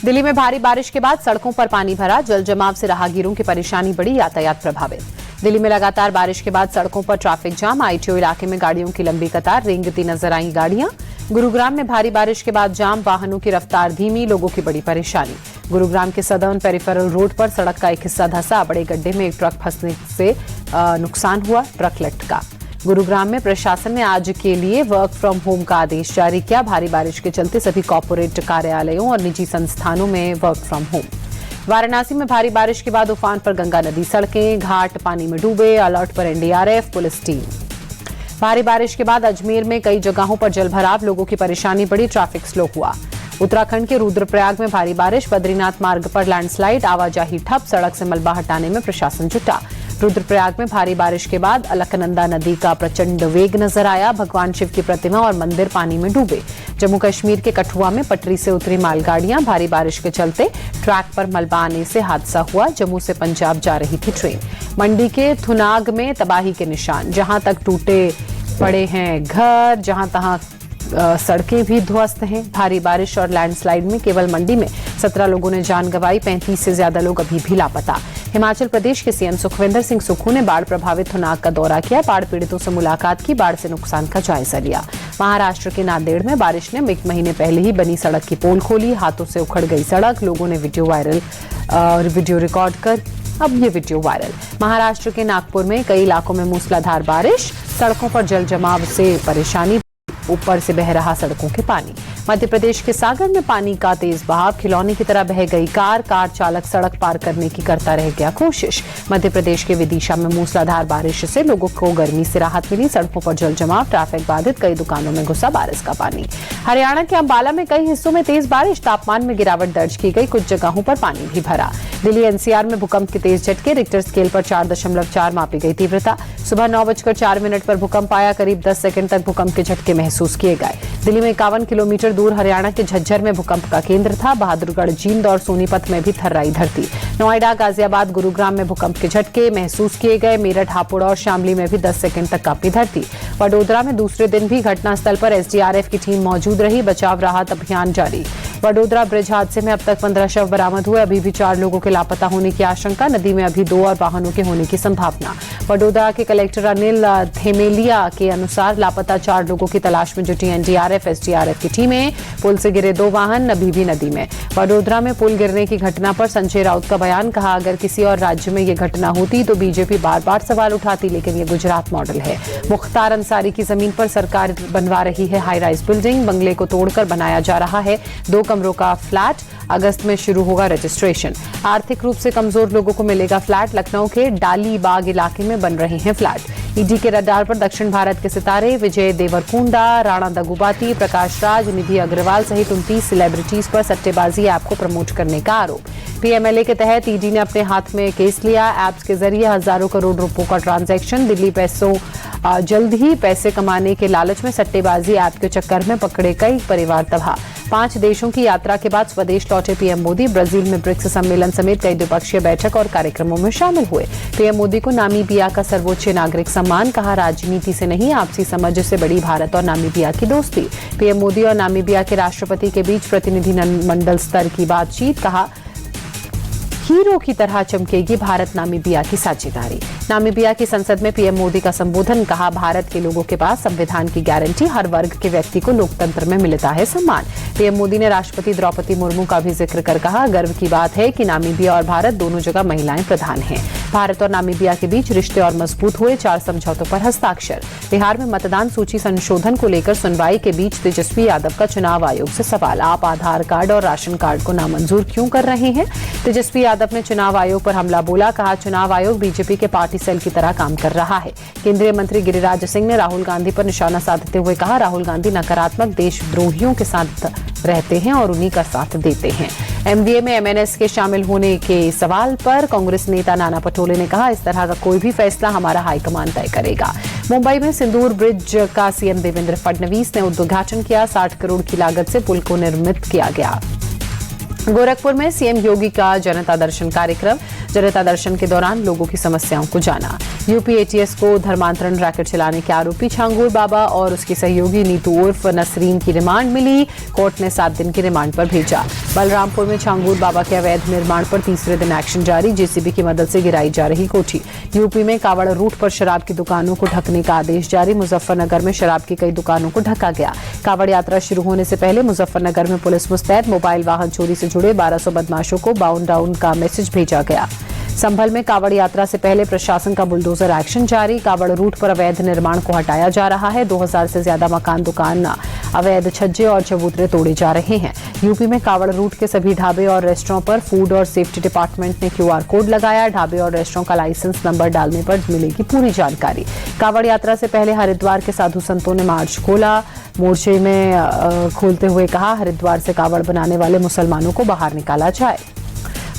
दिल्ली में भारी बारिश के बाद सड़कों पर पानी भरा, जल जमाव से राहगीरों की परेशानी बढ़ी, यातायात प्रभावित। दिल्ली में लगातार बारिश के बाद सड़कों पर ट्रैफिक जाम, आईटीओ इलाके में गाड़ियों की लंबी कतार, रेंगती नजर आई गाड़ियां। गुरुग्राम में भारी बारिश के बाद जाम, वाहनों की रफ्तार धीमी, लोगों की बड़ी परेशानी। गुरुग्राम के सदर्न पेरिफेरल रोड पर सड़क का एक हिस्सा धंसा, बड़े गड्ढे में एक ट्रक फंसने से नुकसान हुआ, ट्रक लटका। गुरुग्राम में प्रशासन ने आज के लिए वर्क फ्रॉम होम का आदेश जारी किया। भारी बारिश के चलते सभी कॉर्पोरेट कार्यालयों और निजी संस्थानों में वर्क फ्रॉम होम। वाराणसी में भारी बारिश के बाद उफान पर गंगा नदी, सड़कें घाट पानी में डूबे, अलर्ट पर एनडीआरएफ पुलिस टीम। भारी बारिश के बाद अजमेर में कई जगहों पर जलभराव, लोगों की परेशानी बढ़ी, ट्रैफिक स्लो हुआ। उत्तराखंड के रुद्रप्रयाग में भारी बारिश, बद्रीनाथ मार्ग पर लैंडस्लाइड, आवाजाही ठप, सड़क से मलबा हटाने में प्रशासन जुटा। रुद्रप्रयाग में भारी बारिश के बाद अलकनंदा नदी का प्रचंड वेग नजर आया, भगवान शिव की प्रतिमा और मंदिर पानी में डूबे। जम्मू कश्मीर के कठुआ में पटरी से उतरी मालगाड़ियां, भारी बारिश के चलते ट्रैक पर मलबा आने से हादसा हुआ, जम्मू से पंजाब जा रही थी ट्रेन। मंडी के थुनाग में तबाही के निशान, जहां तक टूटे पड़े हैं घर, जहां तहां सड़कें भी ध्वस्त हैं। भारी बारिश और लैंडस्लाइड में केवल मंडी में 17 लोगों ने जान गंवाई, 35 से ज्यादा लोग अभी भी लापता। हिमाचल प्रदेश के सीएम सुखविंदर सिंह सुक्खू ने बाढ़ प्रभावित थुनाग का दौरा किया, बाढ़ पीड़ितों से मुलाकात की, बाढ़ से नुकसान का जायजा लिया। महाराष्ट्र के नांदेड़ में बारिश ने एक महीने पहले ही बनी सड़क की पोल खोली, हाथों से उखड़ गई सड़क, लोगों ने वीडियो रिकॉर्ड कर अब ये वीडियो वायरल। महाराष्ट्र के नागपुर में कई इलाकों में मूसलाधार बारिश, सड़कों पर जल जमाव से परेशानी, ऊपर से बह रहा सड़कों के पानी। मध्य प्रदेश के सागर में पानी का तेज बहाव, खिलौने की तरह बह गई कार चालक सड़क पार करने की करता रह गया कोशिश। मध्य प्रदेश के विदिशा में मूसलाधार बारिश से लोगों को गर्मी से राहत मिली, सड़कों पर जल जमाव, ट्रैफिक बाधित, कई दुकानों में घुसा बारिश का पानी। हरियाणा के अंबाला में कई हिस्सों में तेज बारिश, तापमान में गिरावट दर्ज की गई, कुछ जगहों पर पानी भी भरा। दिल्ली एनसीआर में भूकंप के तेज झटके, रिक्टर स्केल पर 4.4 मापी गई तीव्रता। सुबह 9:04 पर भूकंप आया, करीब 10 सेकंड तक भूकंप के झटके महसूस किए गए। दिल्ली में 51 किलोमीटर दूर हरियाणा के झज्जर में भूकंप का केंद्र था। बहादुरगढ़, जींद और सोनीपत में भी थर्राई धरती। नोएडा, गाजियाबाद, गुरुग्राम में भूकंप के झटके महसूस किए गए। मेरठ, हापुड़ और शामली में भी 10 सेकंड तक कांपी धरती। वडोदरा में दूसरे दिन भी घटनास्थल पर एसडीआरएफ की टीम मौजूद रही, बचाव राहत अभियान जारी। वडोदरा ब्रिज हादसे में अब तक 15 शव बरामद हुए, अभी भी 4 लोगों के लापता होने की आशंका, नदी में अभी 2 और वाहनों के होने की संभावना। वडोदरा के कलेक्टर अनिल थेमेलिया के अनुसार लापता 4 लोगों की तलाश में जुटी एनडीआरएफ, एसडीआरएफ की टीमें। पुल से गिरे 2 वाहन अभी भी नदी में। वडोदरा में पुल गिरने की घटना पर संजय राउत का बयान, कहा अगर किसी और राज्य में ये घटना होती तो बीजेपी बार बार सवाल उठाती, लेकिन ये गुजरात मॉडल है। मुख्तार अंसारी की जमीन पर सरकार बनवा रही है हाई राइज बिल्डिंग, बंगले को तोड़कर बनाया जा रहा है 2 कमरों का फ्लैट, अगस्त में शुरू होगा रजिस्ट्रेशन। आर्थिक रूप से कमजोर लोगों को मिलेगा फ्लैट, लखनऊ के डाली बाग इलाके में बन रहे हैं फ्लैट। ईडी के रडार पर दक्षिण भारत के सितारे विजय देवरकुंडा, राणा दगुबाती, प्रकाश राज, निधि अग्रवाल सहित 29 सेलिब्रिटीज पर सट्टेबाजी ऐप को प्रमोट करने का आरोप। पीएमएलए के तहत ईडी ने अपने हाथ में केस लिया, ऐप्स के जरिए हजारों करोड़ रुपयों का ट्रांजैक्शन। दिल्ली जल्द ही पैसे कमाने के लालच में सट्टेबाजी ऐप के चक्कर में पकड़े कई परिवार तबाह। 5 देशों की यात्रा के बाद स्वदेश लौटे पीएम मोदी, ब्राजील में ब्रिक्स सम्मेलन समेत कई द्विपक्षीय बैठक और कार्यक्रमों में शामिल हुए। पीएम मोदी को नामीबिया का सर्वोच्च नागरिक सम्मान, कहा राजनीति से नहीं आपसी समझ से बड़ी भारत और नामीबिया की दोस्ती। पीएम मोदी और नामीबिया के राष्ट्रपति के बीच प्रतिनिधि मंडल स्तर की बातचीत, कहा हीरो की तरह चमकेगी भारत नामीबिया की साझेदारी। नामीबिया की संसद में पीएम मोदी का संबोधन, कहा भारत के लोगों के पास संविधान की गारंटी, हर वर्ग के व्यक्ति को लोकतंत्र में मिलता है सम्मान। पीएम मोदी ने राष्ट्रपति द्रौपदी मुर्मू का भी जिक्र कर कहा गर्व की बात है कि नामीबिया और भारत दोनों जगह महिलाएं प्रधान हैं। भारत और नामीबिया के बीच रिश्ते और मजबूत हुए, 4 समझौतों पर हस्ताक्षर। बिहार में मतदान सूची संशोधन को लेकर सुनवाई के बीच तेजस्वी यादव का चुनाव आयोग से सवाल, आप आधार कार्ड और राशन कार्ड को नामंजूर क्यों कर रहे हैं? तेजस्वी यादव ने चुनाव आयोग पर हमला बोला, कहा चुनाव आयोग बीजेपी के पार्टी सेल की तरह काम कर रहा है। केंद्रीय मंत्री गिरिराज सिंह ने राहुल गांधी पर निशाना साधते हुए कहा राहुल गांधी नकारात्मक देशद्रोहियों के साथ रहते हैं और उन्हीं का साथ देते हैं। एमवीए में एमएनएस के शामिल होने के सवाल पर कांग्रेस नेता नाना पटोले ने कहा इस तरह का कोई भी फैसला हमारा हाईकमान तय करेगा। मुंबई में सिंदूर ब्रिज का सीएम देवेंद्र फडणवीस ने उद्घाटन किया, 60 करोड़ की लागत से पुल को निर्मित किया गया। गोरखपुर में सीएम योगी का जनता दर्शन कार्यक्रम। जनता दर्शन के दौरान लोगों की समस्याओं को जाना। यूपी एटीएस को धर्मांतरण रैकेट चलाने के आरोपी छांगुर बाबा और उसकी सहयोगी नीतू उर्फ नसरीन की रिमांड मिली। कोर्ट ने 7 दिन की रिमांड पर भेजा। बलरामपुर में छांगुर बाबा के अवैध निर्माण पर तीसरे दिन एक्शन जारी। जेसीबी की मदद से गिराई जा रही कोठी। यूपी में कावड़ रूट पर शराब की दुकानों को ढकने का आदेश जारी। मुजफ्फरनगर में शराब की कई दुकानों को ढका गया। कावड़ यात्रा शुरू होने से पहले मुजफ्फरनगर में पुलिस मुस्तैद। मोबाइल वाहन चोरी से जुड़े 1200 बदमाशों को बाउंड डाउन का मैसेज भेजा गया। संभल में कावड़ यात्रा से पहले प्रशासन का बुलडोजर एक्शन जारी। कावड़ रूट पर अवैध निर्माण को हटाया जा रहा है। 2000 से ज्यादा मकान, दुकान, अवैध छज्जे और चबूतरे तोड़े जा रहे हैं। यूपी में कावड़ रूट के सभी ढाबे और रेस्टोरेंट पर फूड और सेफ्टी डिपार्टमेंट ने QR कोड लगाया। ढाबे और रेस्टोरेंट का लाइसेंस नंबर डालने पर मिलेगी पूरी जानकारी। कावड़ यात्रा से पहले हरिद्वार के साधु संतों ने मार्च खोला। मोर्चे में खोलते हुए कहा, हरिद्वार से कावड़ बनाने वाले मुसलमानों को बाहर निकाला जाए।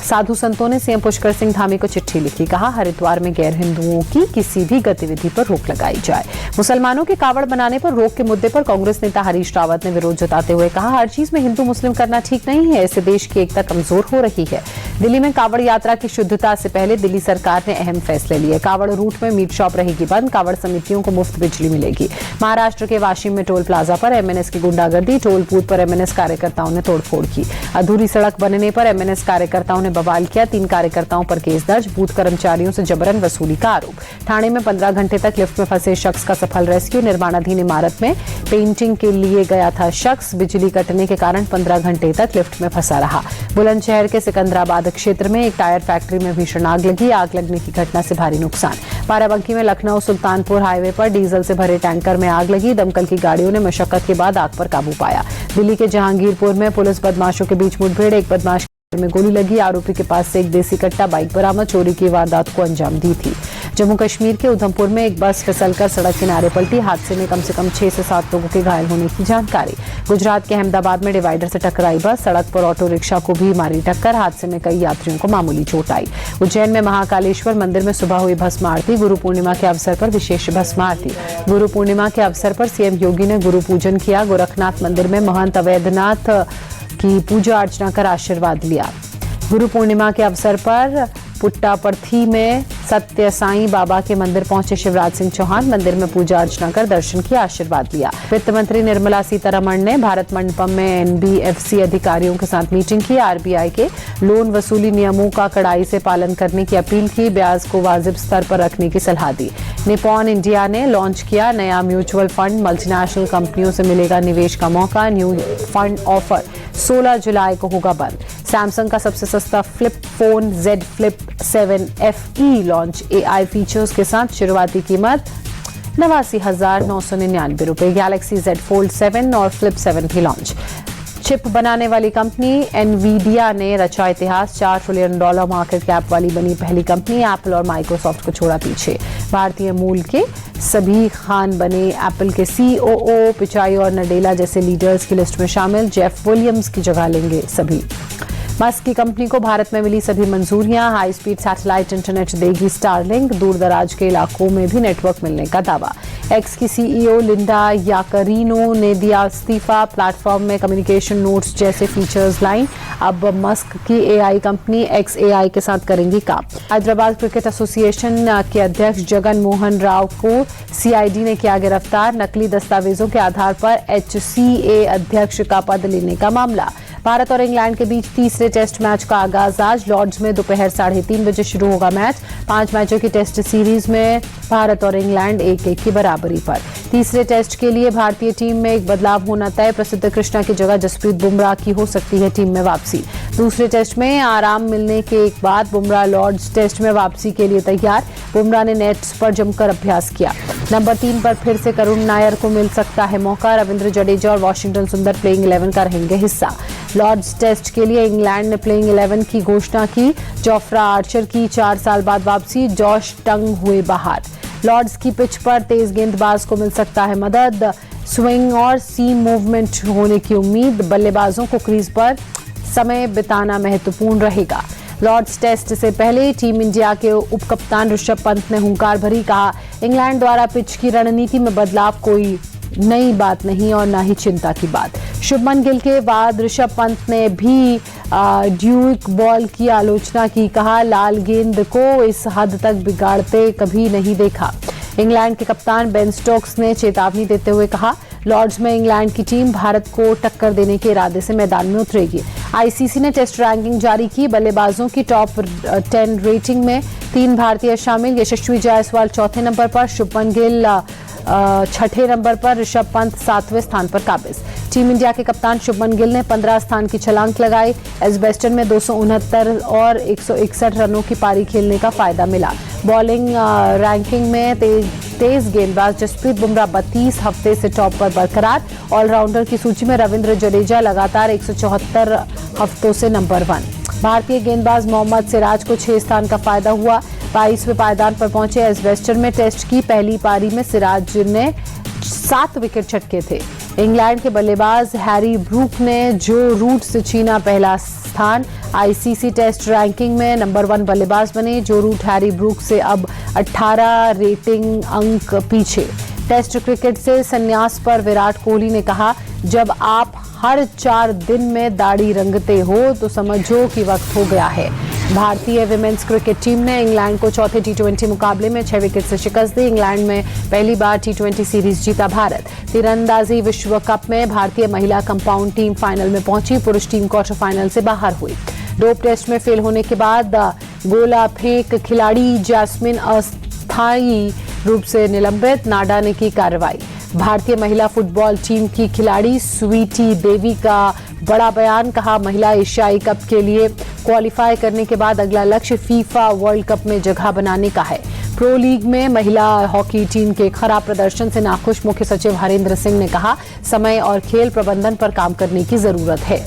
साधु संतों ने सीएम पुष्कर सिंह धामी को चिट्ठी लिखी। कहा, हरिद्वार में गैर हिंदुओं की किसी भी गतिविधि पर रोक लगाई जाए। मुसलमानों के कावड़ बनाने पर रोक के मुद्दे पर कांग्रेस नेता हरीश रावत ने विरोध जताते हुए कहा, हर चीज में हिंदू मुस्लिम करना ठीक नहीं है। इससे देश की एकता कमजोर हो रही है। दिल्ली में कावड़ यात्रा की शुद्धता से पहले दिल्ली सरकार ने अहम फैसले लिए। कावड़ रूट में मीट शॉप रहेगी बंद। कावड़ समितियों को मुफ्त बिजली मिलेगी। महाराष्ट्र के वाशिम में टोल प्लाजा पर MNS की गुंडागर्दी। टोल बूथ पर MNS कार्यकर्ताओं ने तोड़फोड़ की। अधूरी सड़क बनने पर MNS कार्यकर्ताओं ने बवाल किया। 3 कार्यकर्ताओं पर केस दर्ज। बूथ कर्मचारियों से जबरन वसूली का आरोप। ठाणे में 15 घंटे तक लिफ्ट में फंसे शख्स का सफल रेस्क्यू। निर्माणाधीन इमारत में पेंटिंग के लिए गया था शख्स। बिजली कटने के कारण 15 घंटे तक लिफ्ट में फंसा रहा। बुलंदशहर के सिकंदराबाद क्षेत्र में एक टायर फैक्ट्री में भीषण आग लगी। आग लगने की घटना से भारी नुकसान। बाराबंकी में लखनऊ सुल्तानपुर हाईवे पर डीजल से भरे टैंकर में आग लगी। दमकल की गाड़ियों ने मशक्कत के बाद आग पर काबू पाया। दिल्ली के जहांगीरपुर में पुलिस बदमाशों के बीच मुठभेड़। एक बदमाश में गोली लगी। आरोपी के पास से एक देसी कट्टा, बाइक बरामद। चोरी की वारदात को अंजाम दी थी। जम्मू कश्मीर के उधमपुर में एक बस फिसलकर सड़क किनारे पलटी। हादसे में कम से कम 6 से 7 लोगों के घायल होने की जानकारी। गुजरात के अहमदाबाद में डिवाइडर से टकराई बस। सड़क पर ऑटो रिक्शा को भी मारी टक्कर। हादसे में कई यात्रियों को मामूली चोट आई। उज्जैन में महाकालेश्वर मंदिर में सुबह हुई भस्म आरती। गुरु पूर्णिमा के अवसर पर विशेष भस्म आरती। गुरु पूर्णिमा के अवसर पर सीएम योगी ने गुरु पूजन किया। गोरखनाथ मंदिर में महंत अवैधनाथ की पूजा अर्चना कर आशीर्वाद लिया। गुरु पूर्णिमा के अवसर पर पुट्टापर्थी में सत्य साईं बाबा के मंदिर पहुंचे शिवराज सिंह चौहान। मंदिर में पूजा अर्चना कर दर्शन किया, आशीर्वाद लिया। वित्त मंत्री निर्मला सीतारमण ने भारत मंडपम में NBFC अधिकारियों के साथ मीटिंग की। RBI के लोन वसूली नियमों का कड़ाई से पालन करने की अपील की। ब्याज को वाजिब स्तर पर रखने की सलाह दी। निपॉन इंडिया ने लॉन्च किया नया म्यूचुअल फंड। मल्टीनेशनल कंपनियों से मिलेगा निवेश का मौका। न्यू फंड ऑफर 16 जुलाई को होगा बंद। सैमसंग का सबसे सस्ता flip phone Z Flip 7 FE launch. AI features के साथ। शुरुआती कीमत 89,999 रुपए। गैलेक्सी Z Fold 7 और Flip 7 भी लॉन्च। चिप बनाने वाली कंपनी एनवीडिया ने रचा इतिहास। $4 ट्रिलियन मार्केट कैप वाली बनी पहली कंपनी। एप्पल और माइक्रोसॉफ्ट को छोड़ा पीछे। भारतीय मूल के सभी खान बने एप्पल के COO। पिचाई और नडेला जैसे लीडर्स की लिस्ट में शामिल। जेफ विलियम्स की जगह लेंगे सभी। मस्क की कंपनी को भारत में मिली सभी मंजूरियां। हाई स्पीड सैटेलाइट इंटरनेट देगी स्टारलिंक। दूर दराज के इलाकों में भी नेटवर्क मिलने का दावा। एक्स की CEO लिंडा याकरीनो ने दिया इस्तीफा। प्लेटफॉर्म में कम्युनिकेशन नोट्स जैसे फीचर्स लाइन। अब मस्क की AI कंपनी XAI के साथ करेंगी काम। हैदराबाद क्रिकेट एसोसिएशन के अध्यक्ष जगन मोहन राव को CID ने किया गिरफ्तार। नकली दस्तावेजों के आधार पर HCA अध्यक्ष का पद लेने का मामला। भारत और इंग्लैंड के बीच तीसरे टेस्ट मैच का आगाज आज। लॉर्ड्स में दोपहर 3:30 बजे शुरू होगा मैच। 5 मैचों की टेस्ट सीरीज में भारत और इंग्लैंड 1-1 की बराबरी पर। तीसरे टेस्ट के लिए भारतीय टीम में एक बदलाव होना तय। प्रसिद्ध कृष्णा की जगह जसप्रीत बुमराह की हो सकती है टीम में वापसी। दूसरे टेस्ट में आराम मिलने के एक बाद बुमराह लॉर्ड्स टेस्ट में वापसी के लिए तैयार। बुमराह ने नेट्स पर जमकर अभ्यास किया। नंबर 3 पर फिर से करुण नायर को मिल सकता है मौका। रविंद्र जडेजा और वाशिंगटन सुंदर प्लेइंग 11 का रहेंगे हिस्सा। लॉर्ड्स टेस्ट के लिए इंग्लैंड ने प्लेइंग 11 की घोषणा की। जोफ्रा आर्चर की 4 साल बाद वापसी। जॉश टंग हुए बाहर। लॉर्ड्स की पिच पर तेज गेंदबाज को मिल सकता है मदद। स्विंग और सीम मूवमेंट होने की उम्मीद। बल्लेबाजों को क्रीज पर समय बिताना महत्वपूर्ण रहेगा। लॉर्ड्स टेस्ट से पहले टीम इंडिया के उप कप्तान ऋषभ पंत ने हुंकार भरी। कहा, इंग्लैंड द्वारा पिच की रणनीति में बदलाव कोई नई बात नहीं और ना ही चिंता की बात। शुभमन गिल के बाद ऋषभ पंत ने भी ड्यूक बॉल की आलोचना की। कहा, लाल गेंद को इस हद तक बिगाड़ते कभी नहीं देखा। इंग्लैंड के कप्तान बेन स्टोक्स ने चेतावनी देते हुए कहा, लॉर्ड्स में इंग्लैंड की टीम भारत को टक्कर देने के इरादे से मैदान में उतरेगी। आईसीसी ने टेस्ट रैंकिंग जारी की। बल्लेबाजों की टॉप 10 रेटिंग में 3 भारतीय शामिल। यशस्वी जायसवाल चौथे नंबर पर, शुभमन गिल छठे नंबर पर, ऋषभ पंत 7वें स्थान पर काबिज। टीम इंडिया के कप्तान शुभमन गिल ने 15 स्थान की छलांग लगाई। एजबेस्टन में 269 और 161 रनों की पारी खेलने का फायदा मिला। बॉलिंग रैंकिंग में तेज गेंदबाज जसप्रीत बुमराह 32 हफ्ते से टॉप पर बरकरार। ऑलराउंडर की सूची में रविंद्र जडेजा लगातार 174 हफ्तों से नंबर 1। भारतीय गेंदबाज मोहम्मद सिराज को 6 स्थान का फायदा हुआ। 22वें पायदान पर पहुंचे। एजबेस्टन में टेस्ट की पहली पारी में सिराज ने 7 विकेट झटके थे। इंग्लैंड के बल्लेबाज हैरी ब्रूक ने जो रूट से छीना पहला स्थान। आईसीसी टेस्ट रैंकिंग में नंबर 1 बल्लेबाज बने। जो रूट हैरी ब्रूक से अब 18 रेटिंग अंक पीछे। टेस्ट क्रिकेट से संन्यास पर विराट कोहली ने कहा, जब आप हर 4 दिन में दाढ़ी रंगते हो तो समझो कि वक्त हो गया है। भारतीय विमेंस क्रिकेट टीम ने इंग्लैंड को चौथे टी20 मुकाबले में 6 विकेट से शिकस्त दी। इंग्लैंड में पहली बार टी20 सीरीज जीता भारत। तीरंदाजी विश्व कप में भारतीय महिला कंपाउंड टीम फाइनल में पहुंची। पुरुष टीम क्वार्टर फाइनल से बाहर हुई। डोप टेस्ट में फेल होने के बाद गोला फेंक खिलाड़ी जैस्मिन अस्थायी रूप से निलंबित। नाडा ने की कार्रवाई। भारतीय महिला फुटबॉल टीम की खिलाड़ी स्वीटी देवी का बड़ा बयान। कहा, महिला एशियाई कप के लिए क्वालिफाई करने के बाद अगला लक्ष्य फीफा वर्ल्ड कप में जगह बनाने का है। प्रो लीग में महिला हॉकी टीम के खराब प्रदर्शन से नाखुश मुख्य सचिव हरेंद्र सिंह ने कहा, समय और खेल प्रबंधन पर काम करने की जरूरत है।